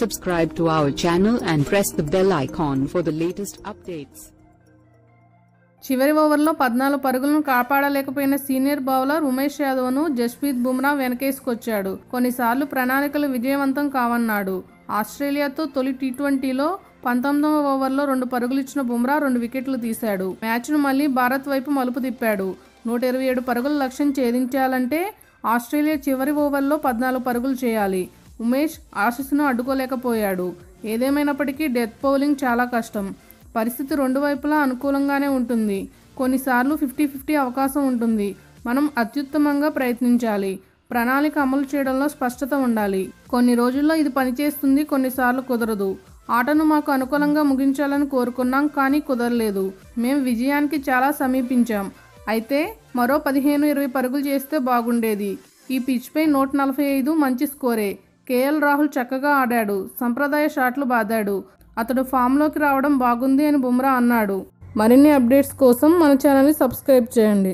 Subscribe to our channel and press the bell icon for the latest updates. చివరి ఓవర్లో 14 పరుగులను కాపాడలేకపోయిన senior bowler Umesh యాదవ్ను Jasprit Bumrah వెనకేసుకొచ్చాడు. కొన్నిసార్లు ప్రణాళికలు విజయవంతం కావన్నాడు. ఆస్ట్రేలియాతో తొలి టీ20లో 19వ ఓవర్లో 2 పరుగులిచ్చిన బుమ్రా 2 వికెట్లు తీశాడు. మ్యాచ్ను మళ్లీ భారత్ వైపు మలుపు తిప్పాడు. 127 పరుగుల లక్ష్యం ఛేదించాలంటే ఆస్ట్రేలియా చివరి ఓవర్లో 14 పరుగులు చేయాలి. ఉమేష్ ఆశీస్సును అడ్డుకోలేకపోయాడు. ఏదేమైనప్పటికీ డెత్ బౌలింగ్ చాలా కష్టం. పరిస్థితి రెండు వైపులా అనుకూలంగానే ఉంటుంది. కొన్నిసార్లు 50-50 అవకాశం ఉంటుంది. మనం అత్యుత్తమంగా ప్రయత్నించాలి. ప్రణాళిక అమలు చేయడంలో స్పష్టత ఉండాలి. కొన్ని రోజుల్లో ఇది పనిచేస్తుంది, కొన్నిసార్లు కుదరదు. ఆటను మాకు అనుకూలంగా ముగించాలని కోరుకున్నాం, కానీ కుదరలేదు. మేం విజయానికి చాలా సమీపించాం. అయితే మరో 15-20 పరుగులు చేస్తే బాగుండేది. ఈ పిచ్పై 145 మంచి స్కోరే. కేఎల్ రాహుల్ చక్కగా ఆడాడు. సంప్రదాయ షాట్లు బాదాడు. అతడు ఫామ్లోకి రావడం బాగుంది అని బుమ్రా అన్నాడు. మరిన్ని అప్డేట్స్ కోసం మన ఛానల్ని సబ్స్క్రైబ్ చేయండి.